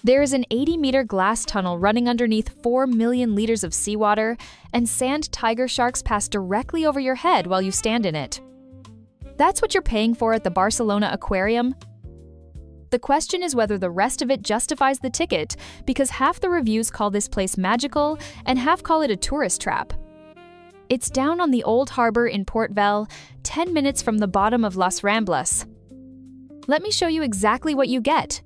There is an 80-meter glass tunnel running underneath 4 million liters of seawater, and sand tiger sharks pass directly over your head while you stand in it. That's what you're paying for at the Barcelona Aquarium? The question is whether the rest of it justifies the ticket, because half the reviews call this place magical and half call it a tourist trap. It's down on the old harbor in Port Vell, 10 minutes from the bottom of Las Ramblas. Let me show you exactly what you get.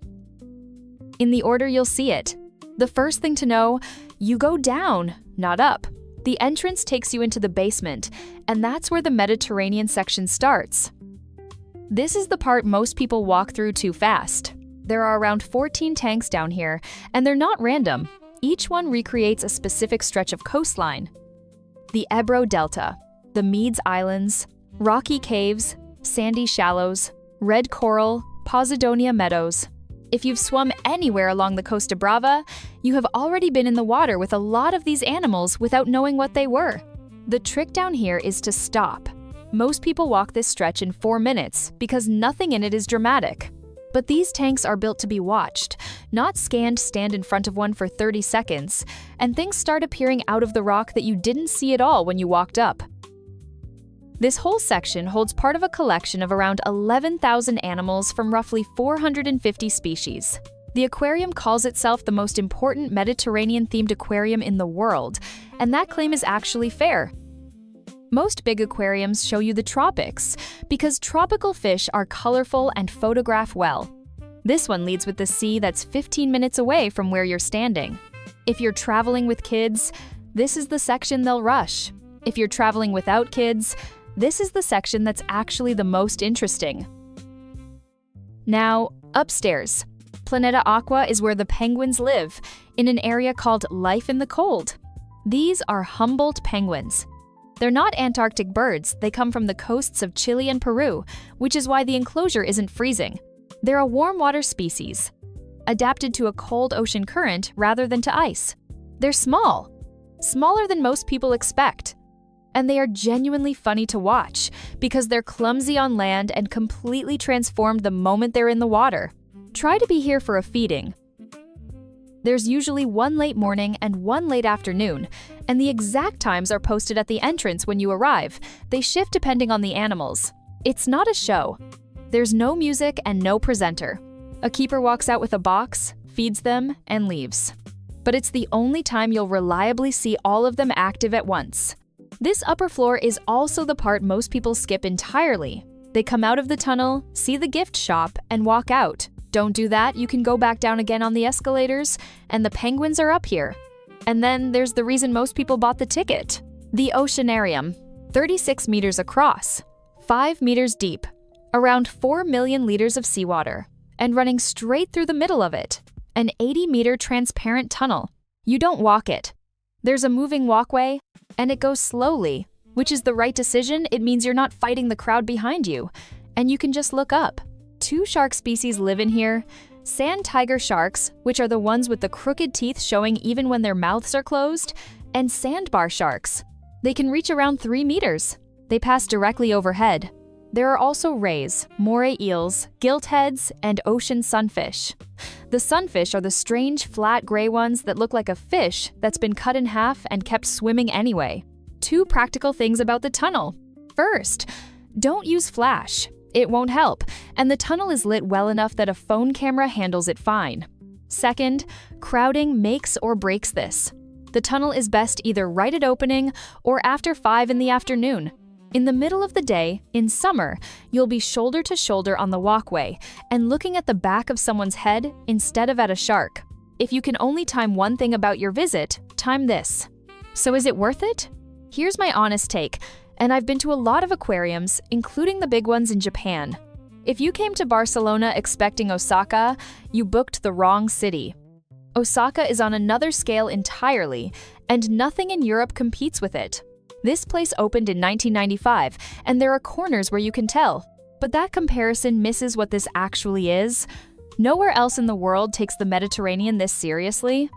In the order you'll see it. The first thing to know, you go down, not up. The entrance takes you into the basement, and that's where the Mediterranean section starts. This is the part most people walk through too fast. There are around 14 tanks down here, and they're not random. Each one recreates a specific stretch of coastline. The Ebro Delta, the Meads Islands, rocky caves, sandy shallows, red coral, posidonia meadows. If you've swum anywhere along the Costa Brava, you have already been in the water with a lot of these animals without knowing what they were. The trick down here is to stop. Most people walk this stretch in 4 minutes because nothing in it is dramatic. But these tanks are built to be watched, not scanned. Stand in front of one for 30 seconds, and things start appearing out of the rock that you didn't see at all when you walked up. This whole section holds part of a collection of around 11,000 animals from roughly 450 species. The aquarium calls itself the most important Mediterranean-themed aquarium in the world, and that claim is actually fair. Most big aquariums show you the tropics, because tropical fish are colorful and photograph well. This one leads with the sea that's 15 minutes away from where you're standing. If you're traveling with kids, this is the section they'll rush. If you're traveling without kids, this is the section that's actually the most interesting. Now, upstairs. Planeta Aqua is where the penguins live, in an area called Life in the Cold. These are Humboldt penguins. They're not Antarctic birds, they come from the coasts of Chile and Peru, which is why the enclosure isn't freezing. They're a warm water species, adapted to a cold ocean current rather than to ice. They're small, smaller than most people expect. And they are genuinely funny to watch, because they're clumsy on land and completely transformed the moment they're in the water. Try to be here for a feeding. There's usually one late morning and one late afternoon, and the exact times are posted at the entrance when you arrive. They shift depending on the animals. It's not a show. There's no music and no presenter. A keeper walks out with a box, feeds them, and leaves. But it's the only time you'll reliably see all of them active at once. This upper floor is also the part most people skip entirely. They come out of the tunnel, see the gift shop, and walk out. Don't do that, you can go back down again on the escalators, and the penguins are up here. And then there's the reason most people bought the ticket. The Oceanarium, 36 meters across, 5 meters deep, around 4 million liters of seawater, and running straight through the middle of it. An 80-meter transparent tunnel. You don't walk it. There's a moving walkway, and it goes slowly, which is the right decision. It means you're not fighting the crowd behind you, and you can just look up. 2 shark species live in here: sand tiger sharks, which are the ones with the crooked teeth showing even when their mouths are closed, and sandbar sharks. They can reach around 3 meters. They pass directly overhead. There are also rays, moray eels, giltheads, and ocean sunfish. The sunfish are the strange, flat gray ones that look like a fish that's been cut in half and kept swimming anyway. 2 practical things about the tunnel. First, don't use flash. It won't help, and the tunnel is lit well enough that a phone camera handles it fine. Second, crowding makes or breaks this. The tunnel is best either right at opening or after 5 in the afternoon. In the middle of the day, in summer, you'll be shoulder to shoulder on the walkway and looking at the back of someone's head instead of at a shark. If you can only time one thing about your visit, time this. So is it worth it? Here's my honest take, and I've been to a lot of aquariums, including the big ones in Japan. If you came to Barcelona expecting Osaka, you booked the wrong city. Osaka is on another scale entirely, and nothing in Europe competes with it. This place opened in 1995, and there are corners where you can tell. But that comparison misses what this actually is. Nowhere else in the world takes the Mediterranean this seriously.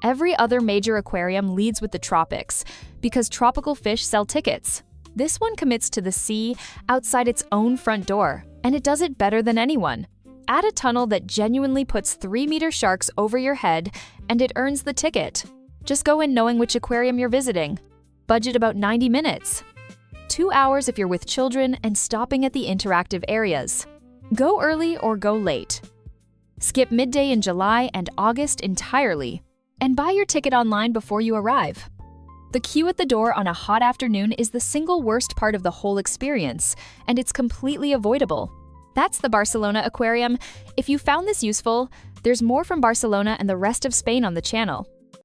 Every other major aquarium leads with the tropics, because tropical fish sell tickets. This one commits to the sea outside its own front door, and it does it better than anyone. Add a tunnel that genuinely puts 3-meter sharks over your head, and it earns the ticket. Just go in knowing which aquarium you're visiting. Budget about 90 minutes. 2 hours if you're with children and stopping at the interactive areas. Go early or go late. Skip midday in July and August entirely, and buy your ticket online before you arrive. The queue at the door on a hot afternoon is the single worst part of the whole experience, and it's completely avoidable. That's the Barcelona Aquarium. If you found this useful, there's more from Barcelona and the rest of Spain on the channel.